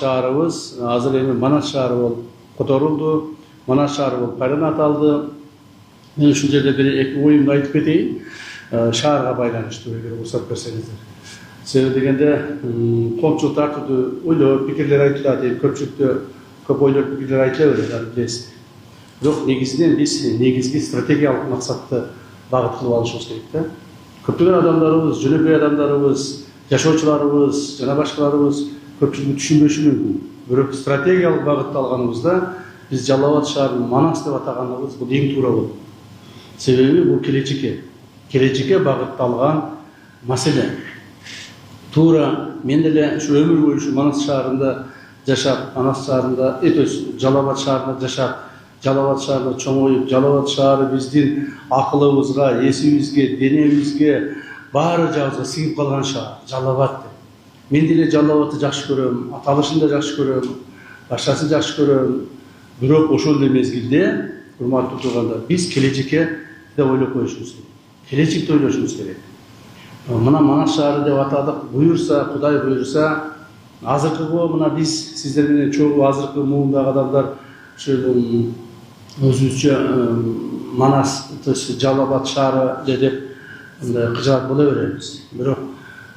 шаарыбыз азыр эми Манас шаары болуп которулду. Манас шаары болуп кайрадан аталды. Мен ушул жерде бир эки оюмду айтып кетейин. Шаарга байланыштуу, эгер уруксат берсеңиздер. Себеби дегенде коомчулук тартууду ойлоп, пикирлер айтылат, көпчүлүктө көп ойлоп пикирлер айтыла берет, билесиз. Бирок негизинен биз негизги стратегиялык максатты багыт кылып алышыбыз керек да. Көптөгөн адамдарыбыз, жөнөкөй адамдарыбыз, жашоочуларыбыз, жана башкаларыбыз көпчүлүгү түшүнбөшү мүмкүн. Бирок стратегиялык багытты алганыбызда биз Жалал Абад шаарын Манас деп атаганыбыз бул эң туура болот. Себеби бул келечекке багытталган маселе. Туура мен деле ушу өмүр бою ушу Манас шаарында жашап, Манас шаарында, Жалал Абад шаарында жашап, Жалал Абад шаарында чоңоюп, Жалал Абад шаары биздин акылыбызга, эсибизге, денебизге, баары жагыбызга сиңип калган шаар, Жалал Абад деп. Мен деле Жалал Абадты жакшы көрөм, аталышын да жакшы көрөм, башкасын жакшы көрөм. Бирок ошол эле мезгилде, урматтуу тургандар, биз келечекке да ойлоп коюшубуз керек. Келечекти ойлошубуз керек. Мына Манас шаары деп атадык, буюрса, Кудай буюрса, азыркы мына биз сиздер менен чогуу азыркы муундагы адамдар ошол өзүбүзчө Манас, Жалал Абад шаары деп кыжаат боло беребиз. Бирок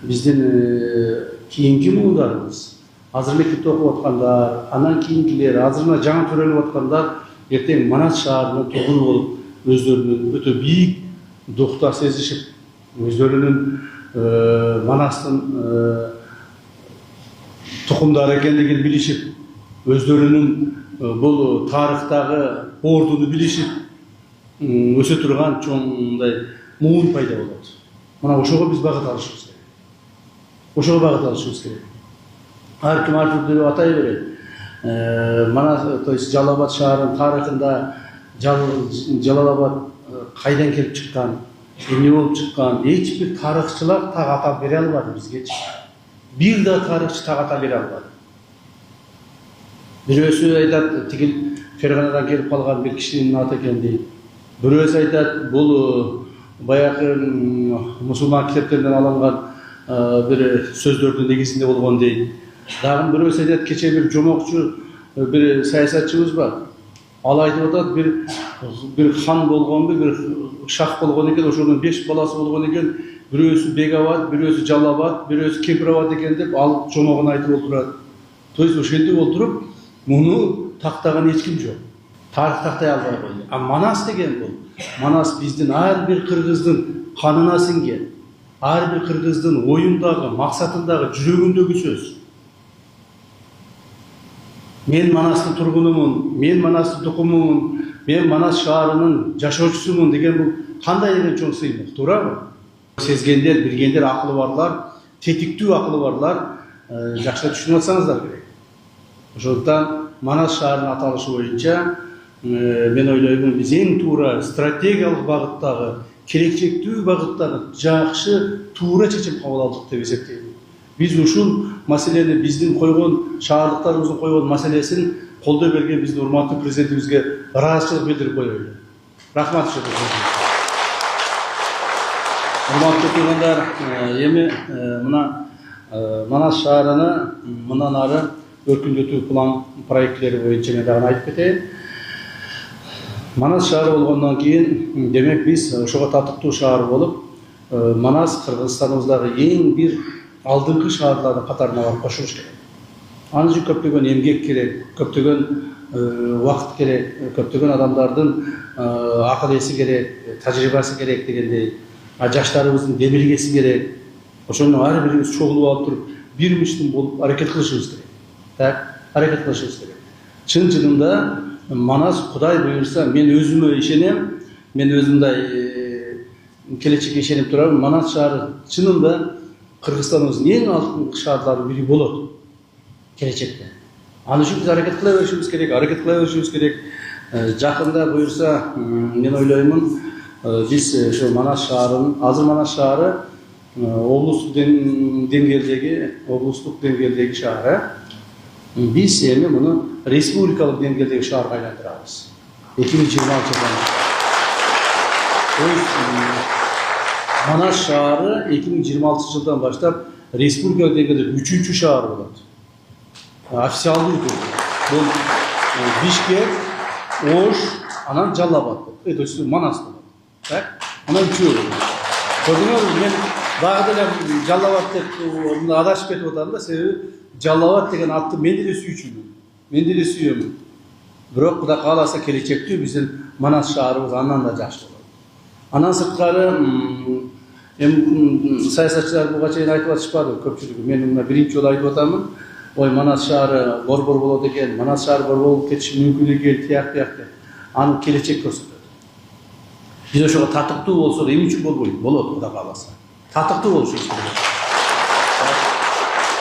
биздин кийинки муундарыбыз, азыр мектепте окуп аткандар, андан кийинкилер, азыр мына жаңы төрөлүп аткандар эртең Манас шаарынын тургуну болуп, өздөрүнүн өтө бийик духта сезишип, өздөрүнүн Манастын тукумдары экендигин билишип, өздөрүнүн бул тарыхтагы ордуну билишип өсө турган чоңдай муун пайда болот. Мына ошого биз багыт алышыбыз керек. Ошого багыт алышыбыз керек. Ар ким ар түрдүү деп атай берет. Манас, то есть Жалал Абад шаарынын тарыхында Жалал Абад кайдан келип чыккан, эмне болуп чыккан, эч бир тарыхчылар так атап бере албады бизгечи. Бир да тарыхчы так атап бере албады. Бирөөсү айтат, тигил Ферганадан келип калган бир кишинин аты экен дейт. Бирөөсү айтат, бул баягы мусулман китептеринен алынган бир сөздөрдүн негизинде болгон дейт. Дагы бирөөсү айтат, кече бир жомокчу бир саясатчыбыз бар. Ал айтып атат, бир хан болгонбу, бир шах болгон экен, ошонун 5 баласы болгон экен. Бирөөсү Бегабад, бирөөсү Жалал Абад, бирөөсү Кемпирабад экен деп ал жомогун айтып отурат. То есть ошентип отуруп, муну тактаган эч ким жок. Тарых тактай албай койду. А Манас деген бул. Манас биздин ар бир кыргыздын канына сиңген, ар бир кыргыздын оюндагы, максатындагы, жүрөгүндөгү сөз. Мен Манастын тургунумун, мен Манастын тукумумун, мен Манас шаарынын жашоочусумун деген бул кандай эле чоң сыймык, туурабы? Сезгендер, билгендер, акылы барлар, тетиктүү акылы барлар жакшы түшүнүп атсаңыздар керек. Ошондуктан Манас шаарынын аталышы боюнча мен ойлоймун, биз эң туура стратегиялык багыттагы, келечектүү багыттагы жакшы туура чечим кабыл алдык деп эсептейм. Биз ушул маселени, биздин койгон шаардыктарыбыздын койгон маселесин колдой берген биздин урматтуу президентибизге ыраазычылык билдирип коелу. Рахмат. Урматтуу тургандар, эми мына Манас шаарыны мындан ары өркүндөтүү план проекттери боюнча мен дагы айтып кетейин. Манас шаары болгондон кийин, демек биз ошого татыктуу шаар болуп, Манас Кыргызстаныбыздагы эң бир алдыңкы шаарлардын катарына барып кошулуш керек. Аны үчүн көптөгөн эмгек керек, көптөгөн убакыт керек, көптөгөн адамдардын акыл эси керек, тажрыйбасы керек дегендей, жаштарыбыздын демилгеси керек. Ошону ар бирибиз чогулуп алып туруп, бир миштин болуп аракет кылышыбыз керек. Так, аракет кылышыбыз керек. Чын чынында Манас, Кудай буюрса, мен өзүмө ишенем, мен өзүмдай келечекке ишенип турам. Манас шаары чынында Кыргызстаныбыздын эң алдыңкы шаарларынын бири болот келечекте. Аны үчүн биз аракет кыла беришибиз керек, Жакында буюрса, мен ойлоймун, биз ошо Манас шаарынын, азыр Манас шаары облустук деңгээлдеги шаар. Биз эми муну республикалык деңгээлдеги шаарга айландырабыз. 2026 жылдан. Манас шаары 2026 жылдан баштап республика деңгээлде 3-ші шаар болот. официалдуу түрдө. Бул Бишкек, Ош, анан Жалал Абад. Это все Манас болот. Так? Анан үчөө. Көрдүңөрбү, мен дагы деле Жалал Абад деп адашып кетип атам да, себеби Жалал Абад деген атты мен деле сүйчүмүн. Мен деле сүйөмүн. Бирок Кудай кааласа келечекте биздин Манас шаарыбыз андан да жакшы болот. Анан сырткары саясатчылар буга чейин айтып атышпады көпчүлүгү. Мен мына биринчи жолу айтып атамын. Ой, Манас шаары борбор болот экен, Манас шаары борбор болуп кетиши мүмкүн экен, тияк деп. Аны келечек көрсөтөт. Биз ошого татыктуу болсок, эмне үчүн болбойт? Болот, Кудай кааласа. Татыктуу болушубуз керек.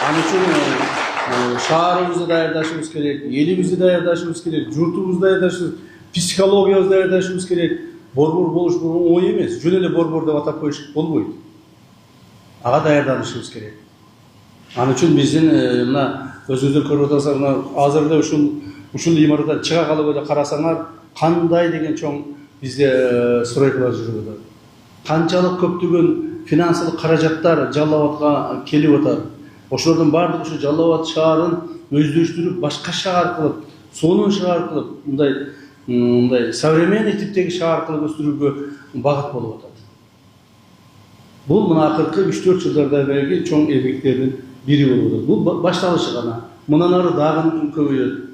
Аны үчүн шаарыбызды даярдашыбыз керек, элибизди даярдашыбыз керек, журтубузду даярдашыбыз, психологиябызды даярдашыбыз керек. Борбор болуш бул оңой эмес. Жөн эле борбор деп атап коюш болбойт. Ага даярданышыбыз керек. Аны үчүн биздин мына өзүңүздөр көрүп атасыңар, мына азыр эле ушул имараттан чыга калып эле карасаңар, кандай деген чоң бизде стройкалар жүрүп атат. Канчалык көптөгөн финансылык каражаттар Жалал Абадка келип атат. Ошолордун баардыгы ушу Жалал Абад шаарын өздөштүрүп, башка шаар кылып, сонун шаар кылып, мындай современный типтеги шаар кылып өстүрүүгө багыт болуп атат. Бул мына акыркы 3-4 жылдардагы чоң эмгектердин бири болуп атат. Бул башталышы гана. Мындан ары дагы көбөйөт.